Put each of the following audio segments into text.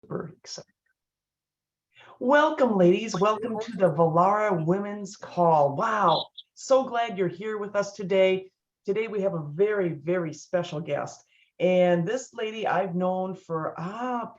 Super excited. Welcome, ladies. Welcome to the Vollara Women's Call. Wow. So glad you're here with us today. Today we have a very, very special guest. And this lady I've known for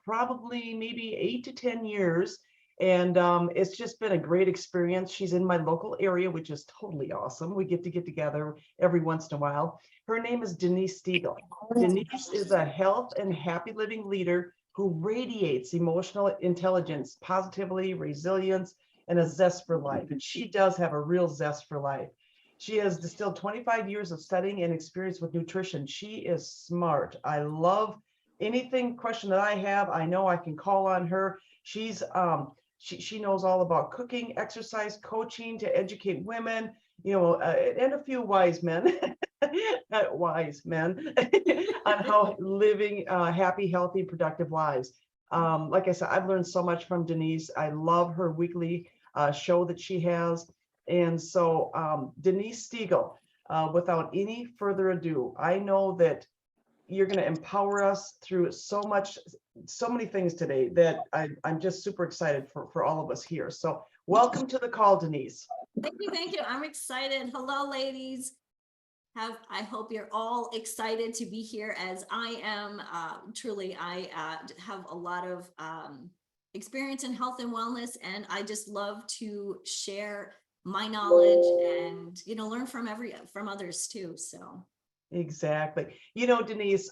probably maybe 8 to 10 years. And it's just been a great experience. She's in my local area, which is totally awesome. We get together every once in a while. Her name is Denise Stegall. Denise is a health and happy living leader who radiates emotional intelligence, positivity, resilience, and a zest for life. And she does have a real zest for life. She has distilled 25 years of studying and experience with nutrition. She is smart. I love anything question that I have. I know I can call on her. She knows all about cooking, exercise, coaching to educate women, and a few wise men. Wise men on how living happy, healthy, productive lives. Like I said, I've learned so much from Denise. I love her weekly show that she has. And so Denise Stegall, without any further ado, I know that you're going to empower us through so many things today that I'm just super excited for all of us here. So welcome to the call, Denise. Thank you. Thank you. I'm excited. Hello, ladies. I hope you're all excited to be here as I am. Truly, I have a lot of experience in health and wellness, and I just love to share my knowledge and learn from others too. So Exactly. Denise,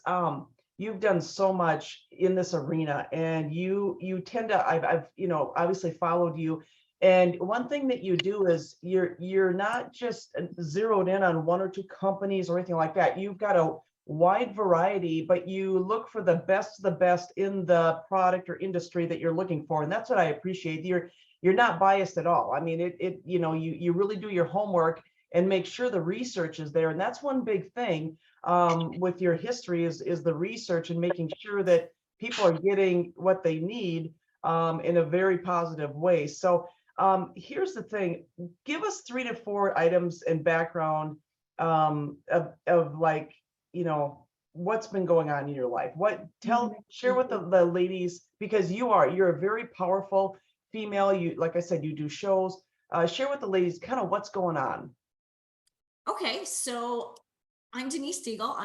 you've done so much in this arena, and you tend to, I've obviously followed you. And one thing that you do is you're not just zeroed in on one or two companies or anything like that. You've got a wide variety, but you look for the best of the best in the product or industry that you're looking for. And that's what I appreciate. You're not biased at all. I mean, you really do your homework and make sure the research is there. And that's one big thing with your history is the research and making sure that people are getting what they need in a very positive way. So here's the thing: give us 3 to 4 items and background of like, what's been going on in your life. Share with the ladies, because you're a very powerful female. You, like I said, you do shows. Share with the ladies kind of what's going on. okay, so I'm Denise Stegall.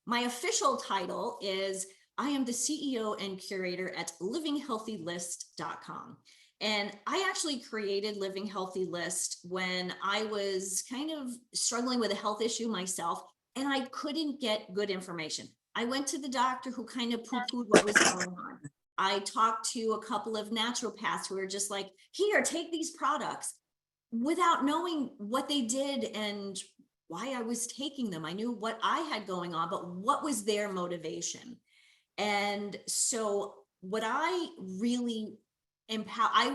My official title is I am the CEO and curator at livinghealthylist.com. And I actually created Living Healthy List when I was kind of struggling with a health issue myself, and I couldn't get good information. I went to the doctor who kind of poo-pooed what was going on. I talked to a couple of naturopaths who were just like, here, take these products, without knowing what they did and why I was taking them. I knew what I had going on, but what was their motivation? And so what I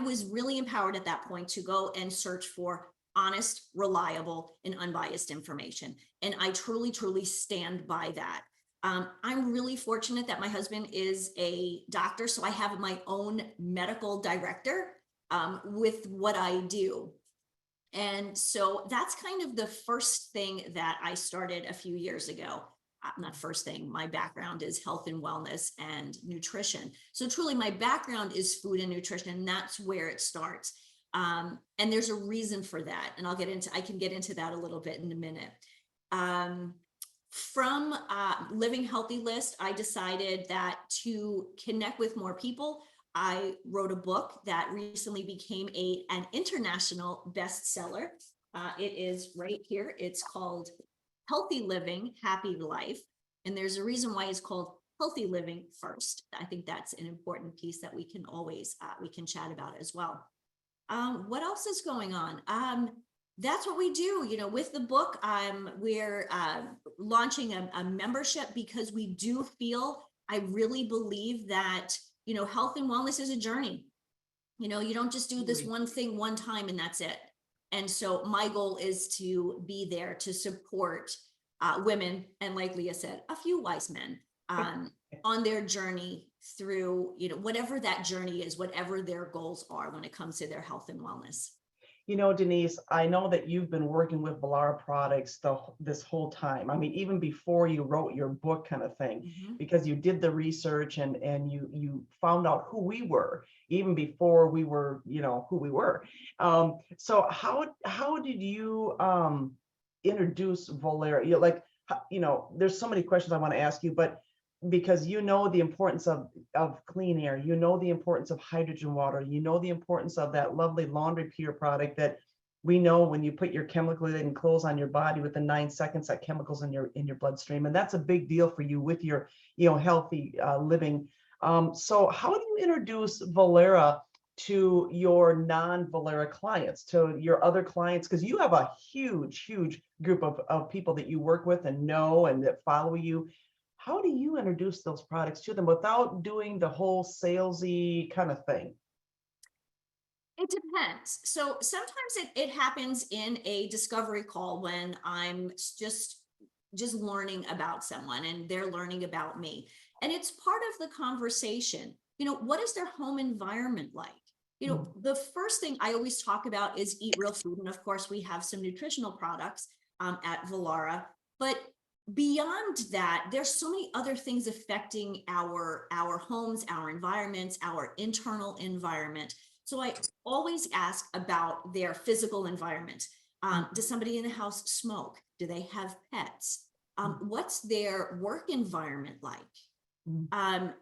was really empowered at that point to go and search for honest, reliable, and unbiased information. And I truly, truly stand by that. I'm really fortunate that my husband is a doctor, so I have my own medical director with what I do. And so that's kind of the first thing that I started a few years ago. Not first thing, my background is health and wellness and nutrition. So truly my background is food and nutrition, and that's where it starts. And there's a reason for that. And I can get into that a little bit in a minute. From Living Healthy List, I decided that to connect with more people, I wrote a book that recently became an international bestseller. It is right here. It's called Healthy Living, Happy Life. And there's a reason why it's called Healthy Living First. I think that's an important piece that we can chat about as well. What else is going on? That's what we do, with the book. We're launching a membership because we do feel, I really believe that health and wellness is a journey. You don't just do this one thing one time and that's it. And so my goal is to be there to support women, and like Leah said, a few wise men on their journey through, whatever that journey is, whatever their goals are when it comes to their health and wellness. Denise, I know that you've been working with Vollara products this whole time. I mean, even before you wrote your book kind of thing, Mhm. because you did the research and you found out who we were even before we were, who we were. So how did you introduce Vollara? There's so many questions I want to ask you, but because the importance of clean air, the importance of hydrogen water, the importance of that lovely laundry pure product that we know when you put your chemical laden clothes on your body within 9 seconds, that chemicals in your bloodstream, and that's a big deal for you with your healthy living. So how do you introduce Vollara to your non-Vollara clients, to your other clients? Because you have a huge group of people that you work with and know and that follow you. How do you introduce those products to them without doing the whole salesy kind of thing? It depends. So sometimes it happens in a discovery call when I'm just learning about someone and they're learning about me. And it's part of the conversation. What is their home environment like? Mm. The first thing I always talk about is eat real food. And of course, we have some nutritional products at Vollara. But beyond that, there's so many other things affecting our homes, our environments, our internal environment. So I always ask about their physical environment. Does somebody in the house smoke? Do they have pets? What's their work environment like? Mm. Um,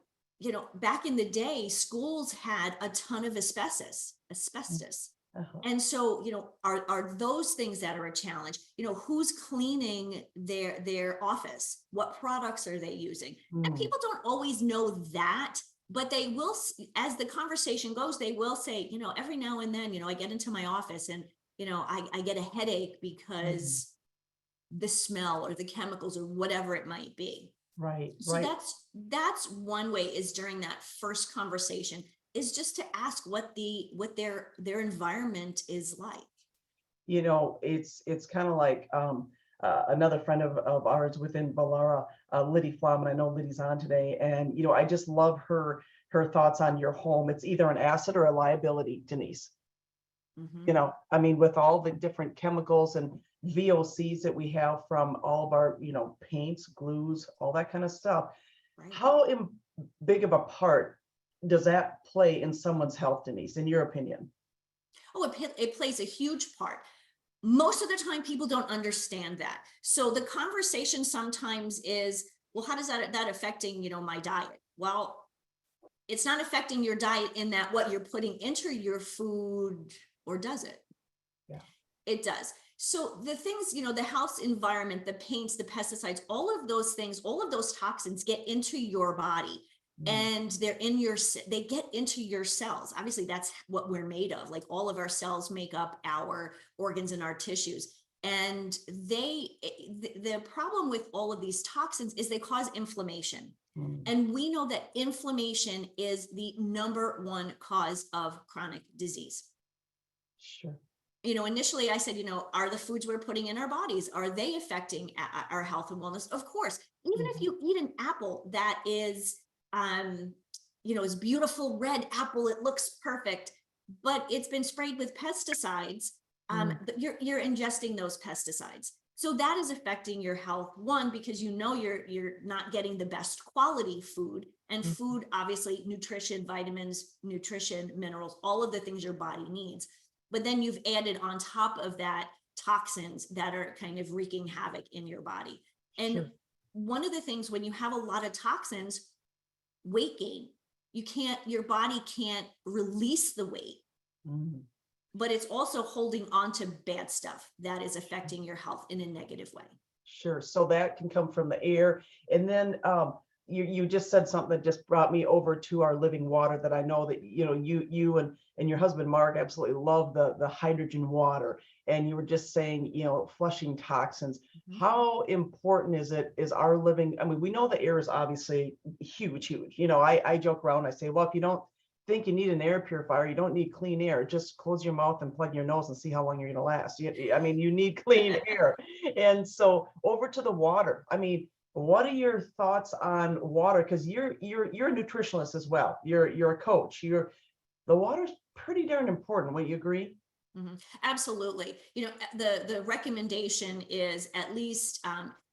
Back in the day, schools had a ton of Mm. asbestos. Uh-huh. And so, are those things that are a challenge? Who's cleaning their office? What products are they using? And Mm. people don't always know that, but they will, as the conversation goes, they will say, every now and then, I get into my office and, I get a headache Mhm. because the smell or the chemicals or whatever it might be. Right, So right. that's one way, is during that first conversation, is just to ask what their environment is like. It's kind of like another friend of ours within Vollara, Liddy Flom, and I know Liddy's on today, and I just love her thoughts on your home. It's either an asset or a liability, Denise. Mhm. I mean, with all the different chemicals and VOCs that we have from all of our, paints, glues, all that kind of stuff. Right. How big of a part does that play in someone's health, Denise, in your opinion? Oh, it plays a huge part. Most of the time, people don't understand that. So the conversation sometimes is, well, how does that affecting, my diet? Well, it's not affecting your diet in that what you're putting into your food, or does it? Yeah. It does. So the things, the house environment, the paints, the pesticides, all of those things, all of those toxins get into your body, Mm. and they get into your cells. Obviously, that's what we're made of. Like, all of our cells make up our organs and our tissues. And the problem with all of these toxins is they cause inflammation. Mm. And we know that inflammation is the number one cause of chronic disease. Sure. Initially I said, are the foods we're putting in our bodies, are they affecting our health and wellness? Of course. Even if Mhm. you eat an apple that is, is beautiful red apple, it looks perfect, but it's been sprayed with pesticides, Mm. but you're ingesting those pesticides. So that is affecting your health, one, because you're not getting the best quality food, and Mm. food, obviously, nutrition, vitamins, nutrition, minerals, all of the things your body needs. But then you've added on top of that toxins that are kind of wreaking havoc in your body. And Sure. one of the things, when you have a lot of toxins, weight gain, your body can't release the weight, Mm. but it's also holding on to bad stuff that is affecting your health in a negative way. Sure. So that can come from the air. And then you just said something that just brought me over to our living water, that I know that you and your husband Mark absolutely love the hydrogen water. And you were just saying, flushing toxins. Mhm. How important is our living? I mean, we know the air is obviously huge, huge. I joke around, I say, well, if you don't think you need an air purifier, you don't need clean air. Just close your mouth and plug your nose and see how long you're going to last. I mean, you need clean air. And so over to the water. I mean, what are your thoughts on water? Because you're a nutritionist as well. You're a coach. The water's pretty darn important. Would you agree? Absolutely. The recommendation is at least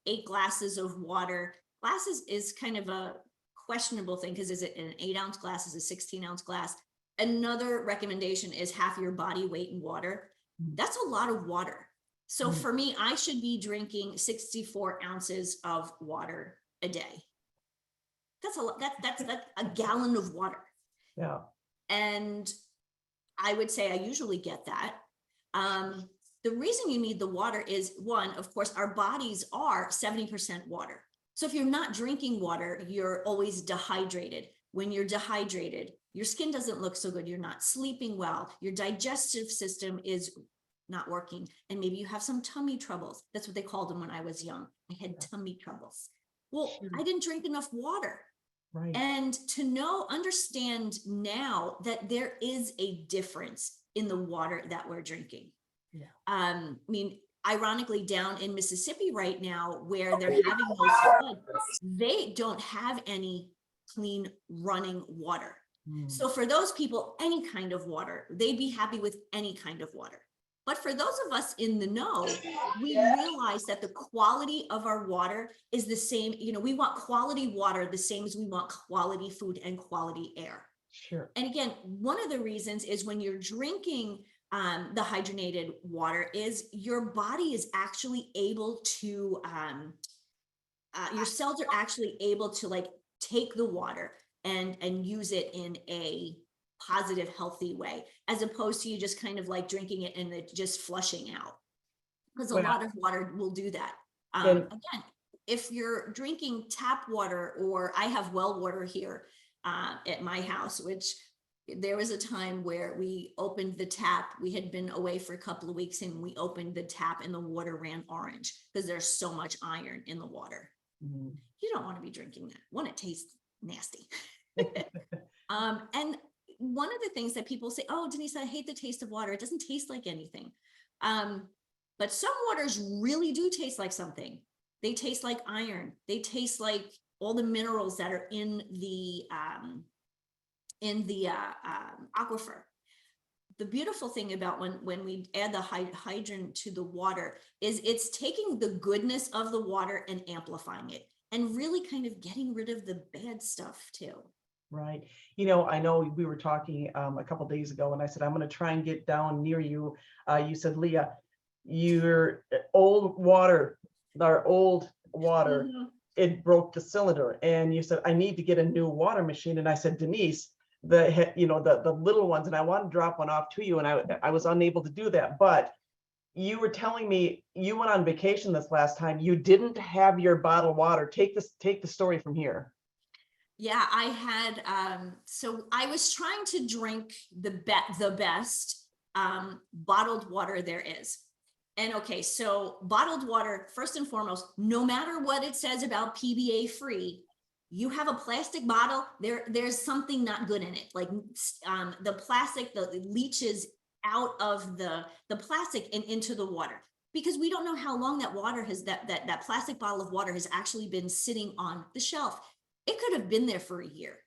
8 glasses of water. Glasses is kind of a questionable thing because is it an 8-ounce glass? Is it a 16-ounce glass? Another recommendation is half your body weight in water. Mm. That's a lot of water. So Mm. for me, I should be drinking 64 ounces of water a day. That's a lot. That's a gallon of water. Yeah. And I would say I usually get that. The reason you need the water is, one, of course, our bodies are 70% water. So if you're not drinking water, you're always dehydrated. When you're dehydrated, your skin doesn't look so good. You're not sleeping well. Your digestive system is not working. And maybe you have some tummy troubles. That's what they called them when I was young. I had tummy troubles. Well, Sure. I didn't drink enough water. Right. And understand now that there is a difference in the water that we're drinking. Yeah. I mean, ironically, down in Mississippi right now, where they're having those floods, they don't have any clean running water. Mm. So for those people, any kind of water, they'd be happy with any kind of water. But for those of us in the know, we realize that the quality of our water is the same. We want quality water the same as we want quality food and quality air. Sure. And again, one of the reasons is when you're drinking the hydrogenated water is your body is actually able to, your cells are actually able to like take the water and use it in a positive, healthy way, as opposed to you just kind of like drinking it and it just flushing out. Because a Well, lot of water will do that. and Again, if you're drinking tap water, or I have well water here at my house, which there was a time where we opened the tap. We had been away for a couple of weeks and we opened the tap and the water ran orange because there's so much iron in the water. mm, You don't want to be drinking that. One, it tastes nasty. And one of the things that people say, oh, Denise, I hate the taste of water. It doesn't taste like anything. But some waters really do taste like something. They taste like iron. They taste like all the minerals that are in the aquifer. The beautiful thing about when we add the hydrogen to the water is it's taking the goodness of the water and amplifying it and really kind of getting rid of the bad stuff too. right. I know we were talking a couple days ago, and I said I'm going to try and get down near you. You said, Leah, your old water, Mhm. it broke the cylinder, and you said I need to get a new water machine. And I said, Denise, the little ones, and I want to drop one off to you, and I was unable to do that. But you were telling me you went on vacation this last time. You didn't have your bottled water. Take the story from here. Yeah, I had, so I was trying to drink the best bottled water there is. And okay, so bottled water, first and foremost, no matter what it says about PBA free, you have a plastic bottle, there's something not good in it. Like the plastic, the leaches out of the plastic and into the water, because we don't know how long that water has, that plastic bottle of water has actually been sitting on the shelf. It could have been there for a year.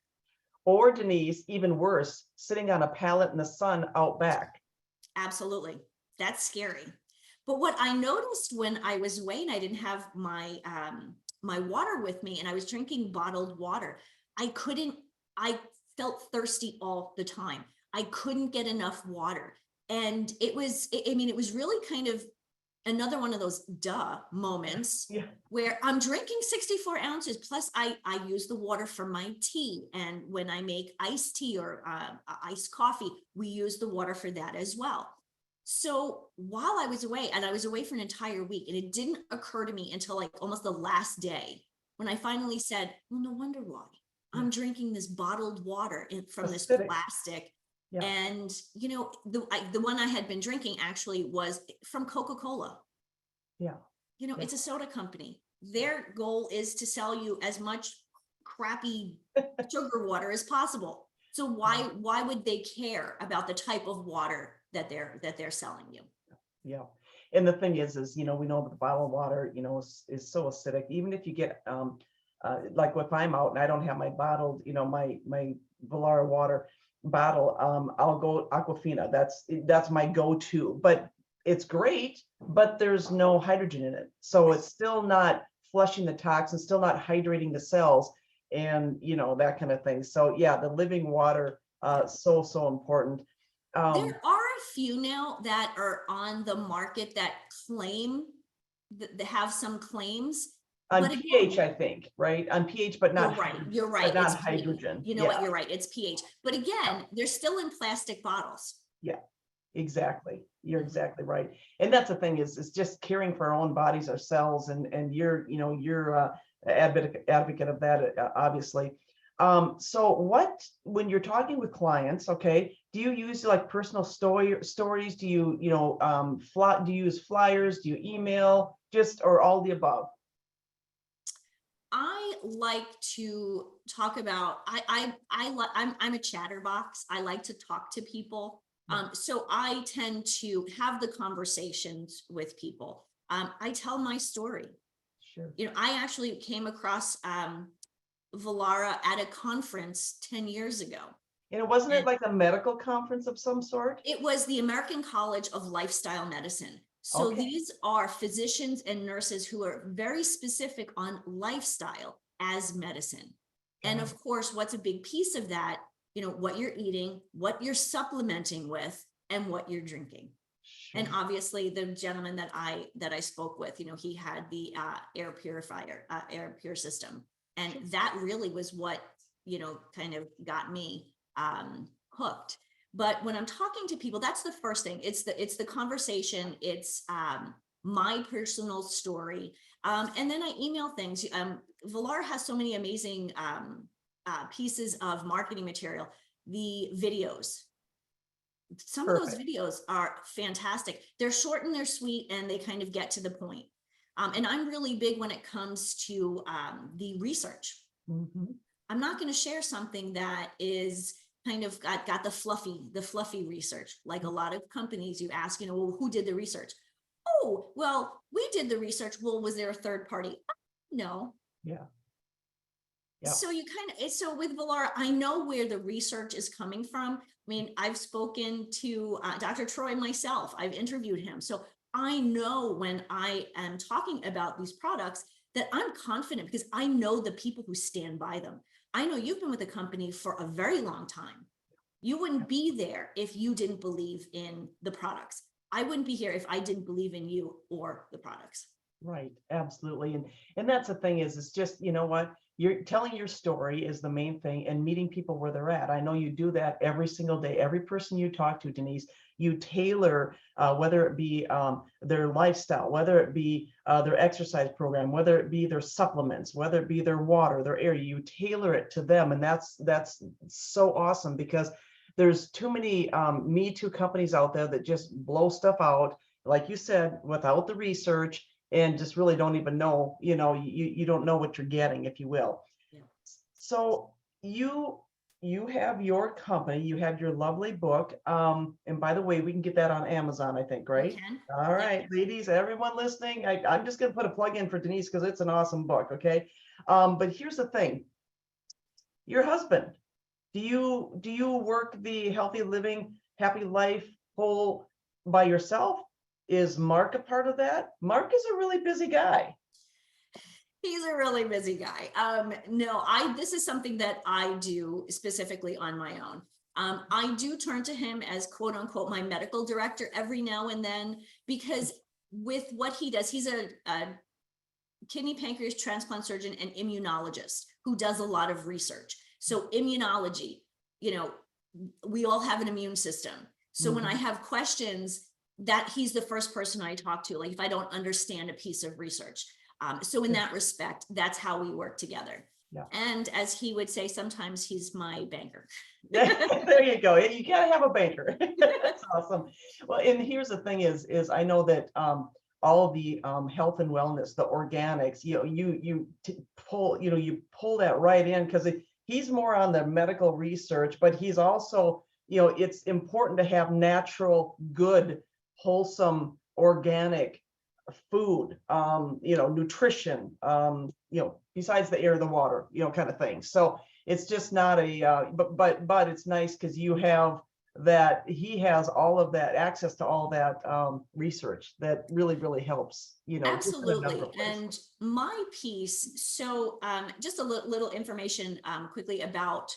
Or Denise, even worse, sitting on a pallet in the sun out back. Absolutely. That's scary. But what I noticed when I was away and I didn't have my my water with me and I was drinking bottled water, I felt thirsty all the time. I couldn't get enough water. And it was really kind of another one of those duh moments Yeah. where I'm drinking 64 ounces. Plus I use the water for my tea. And when I make iced tea or iced coffee, we use the water for that as well. So while I was away, and I was away for an entire week, and it didn't occur to me until like almost the last day when I finally said, well, no wonder why I'm drinking this bottled water from this Acidic. plastic. Yeah. And, the one I had been drinking actually was from Coca-Cola. Yeah. It's a soda company. Their goal is to sell you as much crappy sugar water as possible. So why would they care about the type of water that they're selling you? Yeah. And the thing is, we know that the bottled water, is so acidic. Even if you get, like if I'm out and I don't have my bottled, my Vollara water, bottle, I'll go Aquafina. That's my go-to, but it's great, but there's no hydrogen in it. So it's still not flushing the toxins, still not hydrating the cells, and that kind of thing. So yeah, the living water, so important. There are a few now that are on the market that claim that they have some claims, On but pH, again, I think, right? On pH, but you're not right, hydrogen, you're right, but not it's pH. hydrogen. You know Yeah, what, you're right, it's pH. But yeah, again, they're still in plastic bottles. yeah. Exactly. You're Mhm. exactly right. And that's the thing is just caring for our own bodies, ourselves, and you're advocate of that, obviously. So when you're talking with clients, okay, do you use like personal stories? Do do you use flyers? Do you email, just, or all the above? I like to talk about, I'm a chatterbox. I like to talk to people. Yeah, So I tend to have the conversations with people. I tell my story. sure. I actually came across Vollara at a conference 10 years ago. And it wasn't it And like a medical conference of some sort? it was the American College of Lifestyle Medicine. So Okay. these are physicians and nurses who are very specific on lifestyle as medicine. And Got it. of course, what's a big piece of that, what you're eating, what you're supplementing with, and what you're drinking. And Sure. obviously the gentleman that I spoke with, he had the air purifier, air pure system. And Sure. that really was what, kind of got me hooked. But when I'm talking to people, that's the first thing. It's the conversation. It's my personal story. And then I email things. Vollara has so many amazing pieces of marketing material. The videos, some of those Perfect. videos are fantastic. They're short and they're sweet and they kind of get to the point. And I'm really big when it comes to the research. Mhm. I'm not going to share something that is kind of got the fluffy research. Like a lot of companies, you ask, well, who did the research? Oh, well, we did the research. Well, was there a third party? No. Yeah. Yeah. So so with Vollara, I know where the research is coming from. I mean, I've spoken to Dr. Troy myself. I've interviewed him. So I know when I am talking about these products that I'm confident because I know the people who stand by them. I know you've been with the company for a very long time. You wouldn't be there if you didn't believe in the products. I wouldn't be here if I didn't believe in you or the products. Right, absolutely. And that's the thing is, it's just, what? You're telling your story is the main thing, and meeting people where they're at. I know you do that every single day. Every person you talk to, Denise, you tailor, whether it be their lifestyle, whether it be their exercise program, whether it be their supplements, whether it be their water, their air, you tailor it to them. And that's so awesome, because there's too many Me Too companies out there that just blow stuff out, like you said, without the research, and just really don't even know, you don't know what you're getting, if you will. Yeah. So you have your company, you had your lovely book. And by the way, we can get that on Amazon, I think, You right? can. All Yep. right, ladies, everyone listening, I'm just going to put a plug in for Denise because it's an awesome book. Okay. But here's the thing. Your husband, do you work the healthy living, happy life whole by yourself? Is Mark a part of that? Mark is a really busy guy. He's a really busy guy. No, this is something that I do specifically on my own. I do turn to him as quote unquote my medical director every now and then, because with what he does, he's a kidney pancreas transplant surgeon and immunologist who does a lot of research. So immunology, you know, we all have an immune system. So when I Mhm. have questions, that he's the first person I talk to, like if I don't understand a piece of research. So in Sure. that respect, that's how we work together. Yeah. And as he would say, sometimes he's my banker. There you go. You gotta have a banker. That's awesome. Well, and here's the thing is I know that all the health and wellness, the organics, you pull that right in, because he's more on the medical research, but he's also, it's important to have natural, good, wholesome, organic food, nutrition, besides the air, the water, kind of thing. So it's just not a, but it's nice because you have that, he has all of that access to all that research that really helps, just in a number Absolutely. of ways. And my piece, so just a little information quickly about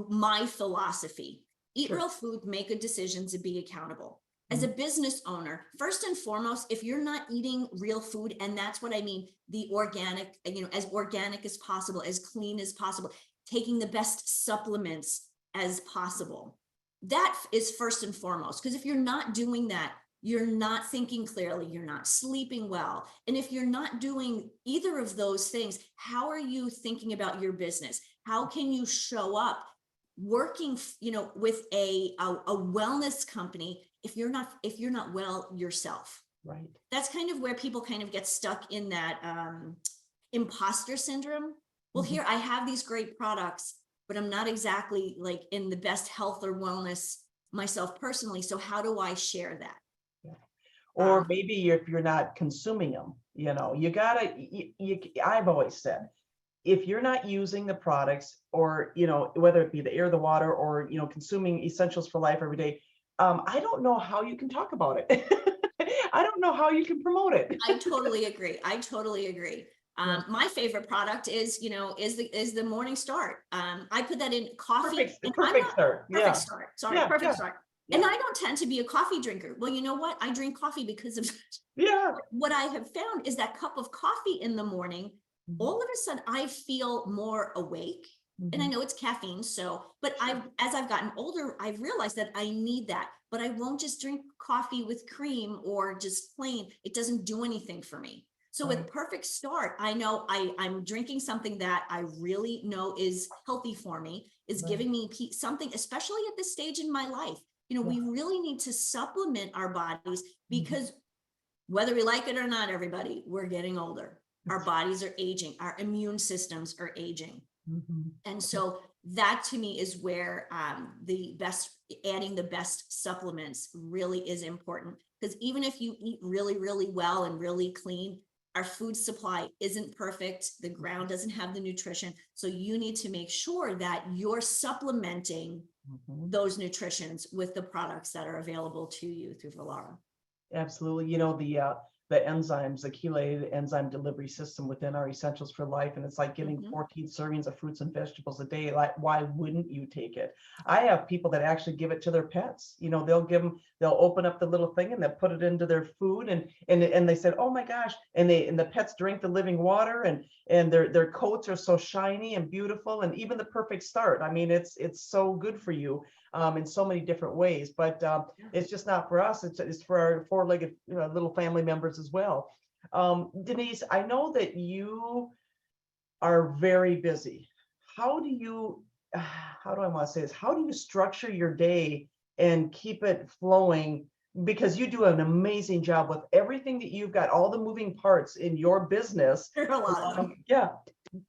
my philosophy. Eat Sure. real food, make good decisions, and be accountable. As a business owner, first and foremost, if you're not eating real food, and that's what I mean, the organic, as organic as possible, as clean as possible, taking the best supplements as possible. That is first and foremost, because if you're not doing that, you're not thinking clearly, you're not sleeping well. And if you're not doing either of those things, how are you thinking about your business? How can you show up working, with a wellness company if you're not well yourself? Right. That's kind of where people kind of get stuck in that imposter syndrome. Well, here I have these great products, but I'm not exactly like in the best health or wellness myself personally. So how do I share that? Or maybe if you're not consuming them, you gotta, I've always said, if you're not using the products, or, whether it be the air, the water, or, consuming essentials for life every day, I don't know how you can talk about it. I don't know how you can promote it. I totally agree. I totally agree. Yeah. My favorite product is, is the morning start. I put that in coffee, and I'm Perfect not start. perfect Yeah. start. Sorry, Yeah. perfect Yeah. start. And Yeah. I don't tend to be a coffee drinker. Well, you know what? I drink coffee because of Yeah. what I have found is that cup of coffee in the morning, all of a sudden I feel more awake. And I know it's caffeine, but as I've gotten older, I've realized that I need that, but I won't just drink coffee with cream or just plain. It doesn't do anything for me. So with Perfect Start, I know I'm drinking something that I really know is healthy for me, is giving me something, especially at this stage in my life. We really need to supplement our bodies because whether we like it or not, everybody, we're getting older. Our bodies are aging. Our immune systems are aging. And so that to me is where adding the best supplements really is important. Because even if you eat really well and really clean, our food supply isn't perfect. The ground doesn't have the nutrition. So you need to make sure that you're supplementing those nutritions with the products that are available to you through Vollara. Absolutely. The enzymes, the chelated enzyme delivery system within our essentials for life. And it's like getting 14 servings of fruits and vegetables a day. Like, why wouldn't you take it? I have people that actually give it to their pets. They'll open up the little thing and they'll put it into their food, and they said, oh my gosh. And the pets drink the living water, and their coats are so shiny and beautiful. And even the Perfect Start. I mean, it's so good for you in so many different ways, but it's just not for us. It's for our four-legged little family members as well. Denise, I know that you are very busy. How do you, how do I want to say this? How do you structure your day and keep it flowing? Because you do an amazing job with everything that you've got, all the moving parts in your business. There are a lot of them. Yeah.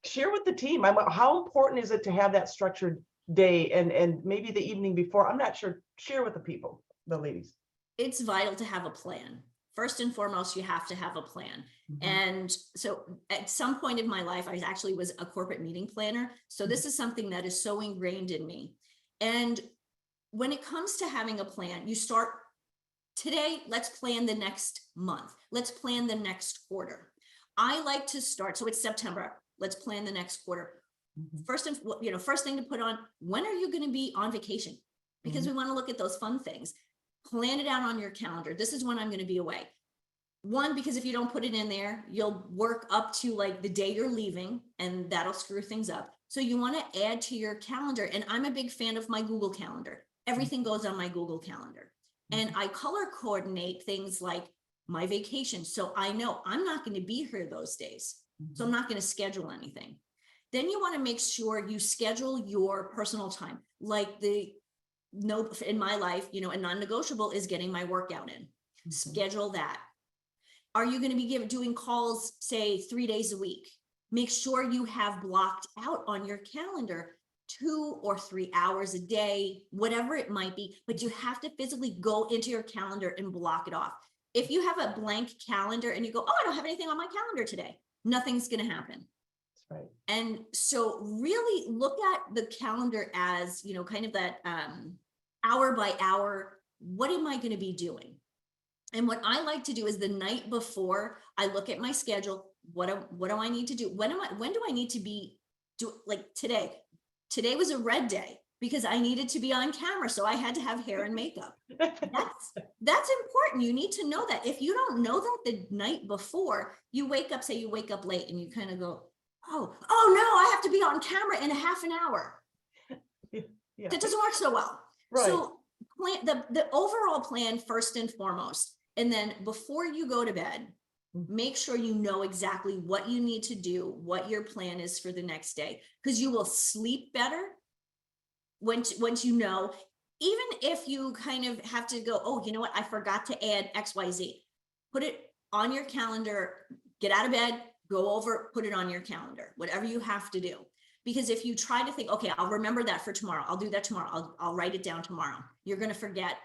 Share with the team. How important is it to have that structured day, and maybe the evening before? I'm not sure. Share with the people, the ladies. It's vital to have a plan. First and foremost, you have to have a plan. And so at some point in my life, I actually was a corporate meeting planner. So this is something that is so ingrained in me. And when it comes to having a plan, you start today, let's plan the next month. Let's plan the next quarter. I like to start, so it's September. Let's plan the next quarter. First thing to put on, when are you going to be on vacation? Because we want to look at those fun things. Plan it out on your calendar. This is when I'm going to be away. One, because if you don't put it in there, you'll work up to like the day you're leaving, and that'll screw things up. So you want to add to your calendar. And I'm a big fan of my Google Calendar. Everything goes on my Google Calendar. And I color coordinate things like my vacation. So I know I'm not going to be here those days. So I'm not going to schedule anything. Then you want to make sure you schedule your personal time. Like in my life, a non-negotiable is getting my workout in. Schedule that. Are you going to be doing calls, say 3 days a week? Make sure you have blocked out on your calendar 2 or 3 hours a day, whatever it might be, but you have to physically go into your calendar and block it off. If you have a blank calendar and you go, oh, I don't have anything on my calendar today, nothing's going to happen. Right. And so really look at the calendar as, kind of that hour by hour, what am I going to be doing? And what I like to do is the night before I look at my schedule, what do I need to do? When do I need to be like today? Today was a red day because I needed to be on camera. So I had to have hair and makeup. That's important. You need to know that. If you don't know that the night before, you wake up, say you wake up late and you kind of go, oh no, I have to be on camera in a half an hour. Yeah. That doesn't work so well. Right. So plan the overall plan first and foremost. And then before you go to bed, make sure you know exactly what you need to do, what your plan is for the next day, because you will sleep better once you know. Even if you kind of have to go, oh, you know what, I forgot to add XYZ, put it on your calendar, get out of bed, go over, put it on your calendar, whatever you have to do. Because if you try to think, okay, I'll remember that for tomorrow, I'll do that tomorrow, I'll write it down tomorrow, you're going to forget.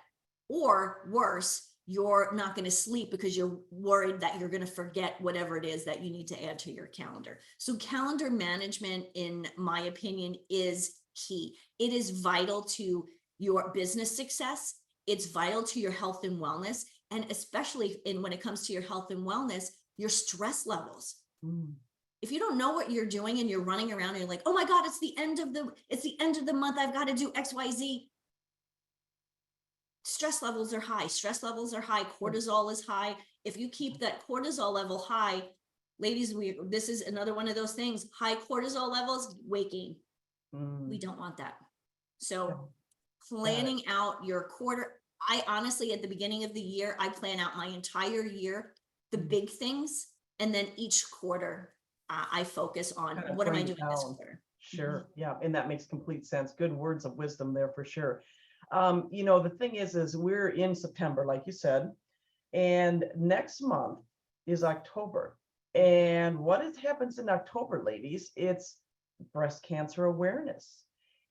Or worse, you're not going to sleep because you're worried that you're going to forget whatever it is that you need to add to your calendar. So calendar management, in my opinion, is key. It is vital to your business success. It's vital to your health and wellness. And especially when it comes to your health and wellness, your stress levels. If you don't know what you're doing and you're running around and you're like, oh my God, it's the end of the month, I've got to do XYZ. Stress levels are high. Cortisol is high. If you keep that cortisol level high, ladies, this is another one of those things. High cortisol levels, waking. We don't want that. So planning out your quarter. I honestly, at the beginning of the year, I plan out my entire year, the big things, and then each quarter, I focus on what am I doing this quarter. Sure. Yeah. And that makes complete sense. Good words of wisdom there for sure. The thing is we're in September, like you said, and next month is October. And what happens in October, ladies, it's breast cancer awareness.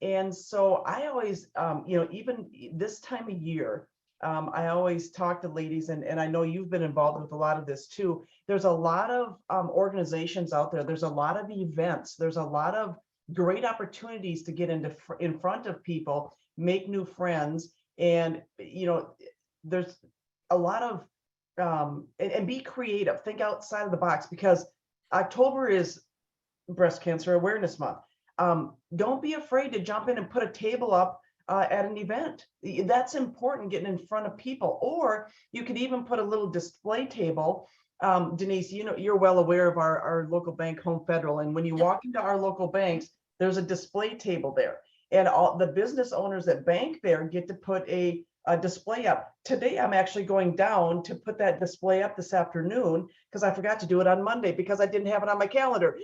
And so I always, even this time of year, I always talk to ladies, and I know you've been involved with a lot of this too. There's a lot of organizations out there. There's a lot of events. There's a lot of great opportunities to get in front of people, make new friends, and there's a lot of and be creative. Think outside of the box, because October is Breast Cancer Awareness Month. Don't be afraid to jump in and put a table up at an event. That's important, getting in front of people. Or you could even put a little display table. Denise, you're well aware of our local bank, Home Federal. And when you walk into our local banks, there's a display table there. And all the business owners that bank there get to put a display up. Today, I'm actually going down to put that display up this afternoon because I forgot to do it on Monday because I didn't have it on my calendar.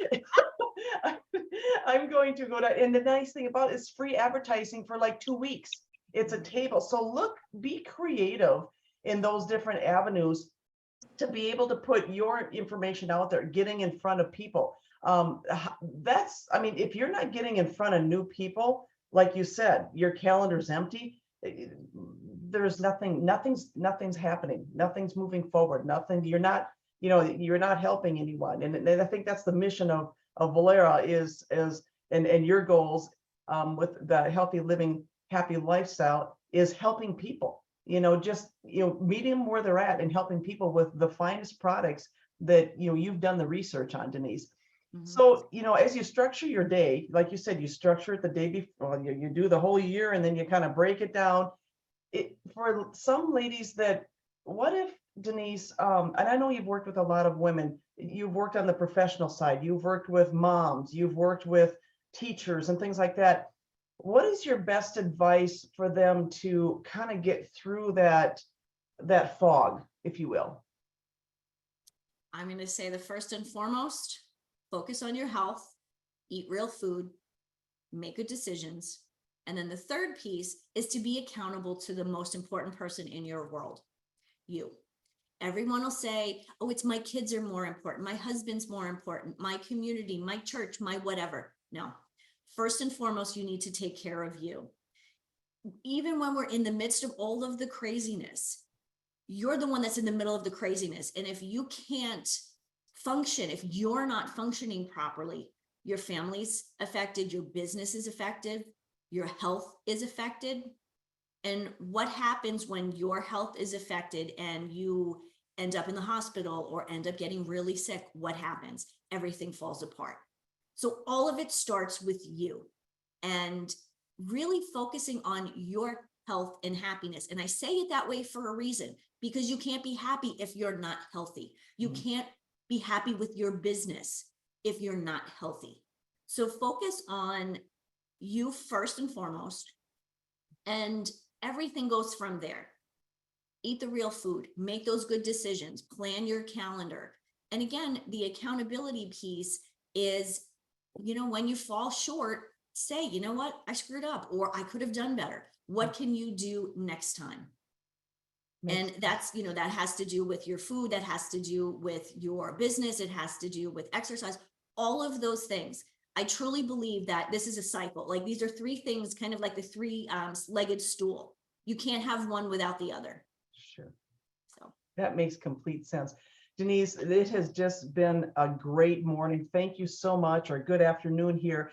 I'm going to go to, and the nice thing about it is free advertising for like 2 weeks. It's a table. So be creative in those different avenues to be able to put your information out there, getting in front of people. If you're not getting in front of new people, like you said, your calendar's empty. There's nothing's happening. Nothing's moving forward. You're not helping anyone. And I think that's the mission of Vollara and your goals with the healthy living, happy lifestyle is helping people, meeting them where they're at and helping people with the finest products that, you've done the research on, Denise. So, as you structure your day, like you said, you structure it the day before, you do the whole year, and then you kind of break it down. For some ladies what if, Denise, and I know you've worked with a lot of women, you've worked on the professional side, you've worked with moms, you've worked with teachers and things like that. What is your best advice for them to kind of get through that fog, if you will? I'm going to say the first and foremost, focus on your health, eat real food, make good decisions. And then the third piece is to be accountable to the most important person in your world, you. Everyone will say, oh, it's my kids are more important. My husband's more important. My community, my church, my whatever. No, first and foremost, you need to take care of you. Even when we're in the midst of all of the craziness, you're the one that's in the middle of the craziness. And if you can't function, if you're not functioning properly, your family's affected, your business is affected, your health is affected. And what happens when your health is affected and you end up in the hospital or end up getting really sick? What happens? Everything falls apart. So all of it starts with you, and really focusing on your health and happiness. And I say it that way for a reason, because you can't be happy if you're not healthy. You can't be happy with your business if you're not healthy. So focus on you first and foremost, and everything goes from there. Eat the real food, make those good decisions, plan your calendar. And again, the accountability piece is, when you fall short, say, you know what, I screwed up, or I could have done better. What can you do next time? And that's, that has to do with your food, that has to do with your business, it has to do with exercise, all of those things. I truly believe that this is a cycle. Like, these are three things, kind of like the three-legged stool. You can't have one without the other. Sure. So that makes complete sense. Denise, it has just been a great morning. Thank you so much, or good afternoon here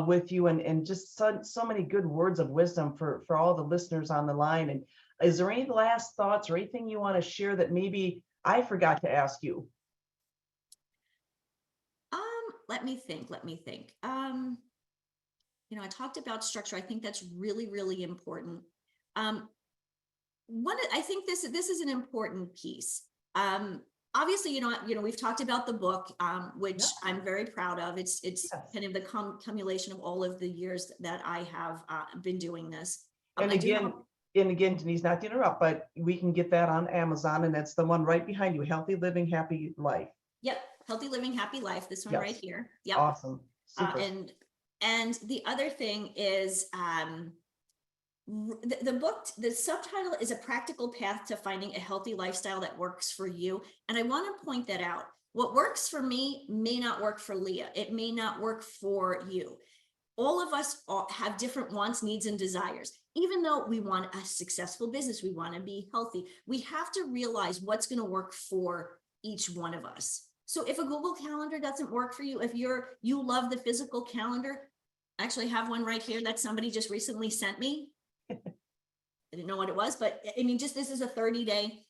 with you, and just so many good words of wisdom for all the listeners on the line. And is there any last thoughts or anything you want to share that maybe I forgot to ask you? Let me think. I talked about structure. I think that's really, really important. I think this is an important piece. Obviously, we've talked about the book, which I'm very proud of. It's kind of the cumulation of all of the years that I have been doing this. And again, Denise, not to interrupt, but we can get that on Amazon, and that's the one right behind you, Healthy Living, Happy Life. Yep, Healthy Living, Happy Life. This one right here. Yep. Awesome. Super. And the other thing is, the book, the subtitle is A Practical Path to Finding a Healthy Lifestyle That Works for You. And I want to point that out. What works for me may not work for Leah. It may not work for you. All of us have different wants, needs, and desires. Even though we want a successful business, we want to be healthy, we have to realize what's going to work for each one of us. So if a Google Calendar doesn't work for you, if you love the physical calendar, I actually have one right here that somebody just recently sent me. I didn't know what it was, but I mean, this is a 30-day.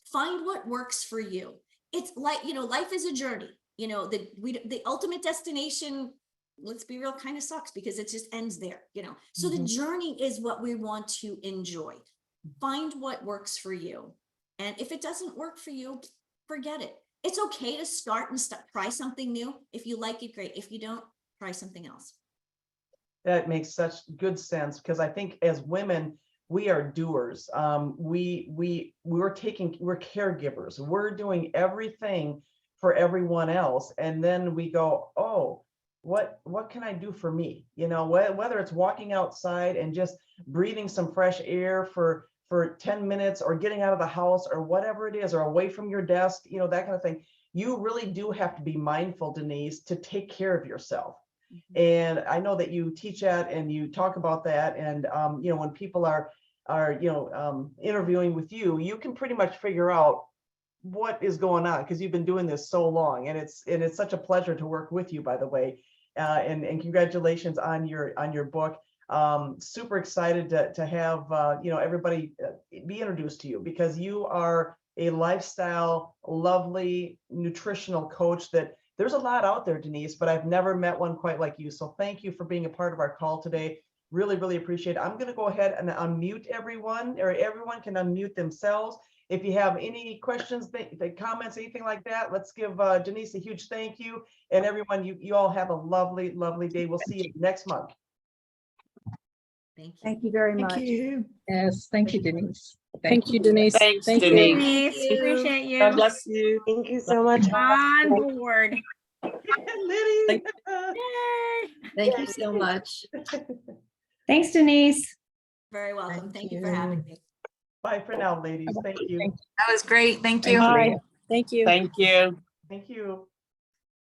Find what works for you. It's like, life is a journey. The ultimate destination, let's be real, kind of sucks because it just ends there, So the journey is what we want to enjoy. Find what works for you. And if it doesn't work for you, forget it. It's okay to try something new. If you like it, great. If you don't, try something else. That makes such good sense, because I think as women, we are doers. We're caregivers. We're doing everything for everyone else, and then we go, oh, what can I do for me? Whether it's walking outside and just breathing some fresh air for 10 minutes, or getting out of the house, or whatever it is, or away from your desk, that kind of thing. You really do have to be mindful, Denise, to take care of yourself. And I know that you teach that and you talk about that. And, when people are interviewing with you, you can pretty much figure out what is going on, because you've been doing this so long. And it's such a pleasure to work with you, by the way. And congratulations on your book. Super excited to have everybody be introduced to you, because you are a lifestyle, lovely, nutritional coach. That there's a lot out there, Denise, but I've never met one quite like you. So thank you for being a part of our call today. Really, really appreciate it. I'm going to go ahead and unmute everyone, or everyone can unmute themselves. If you have any questions, comments, anything like that, let's give Denise a huge thank you. And everyone, you all have a lovely, lovely day. We'll see you next month. Thank you. Thank you very much. Thank you. Yes, thank you, Denise. Thank you, Denise. Thanks, Thank you. Denise. Denise, you. appreciate you. God bless you. Thank you so much. On board. Liddy. Thank you so much. Thanks, Denise. Very welcome. Thank Thank you for you. having me. Bye for now, ladies. Thank you. That was great. Thank you. Bye. Thank you. Thank you. Thank you.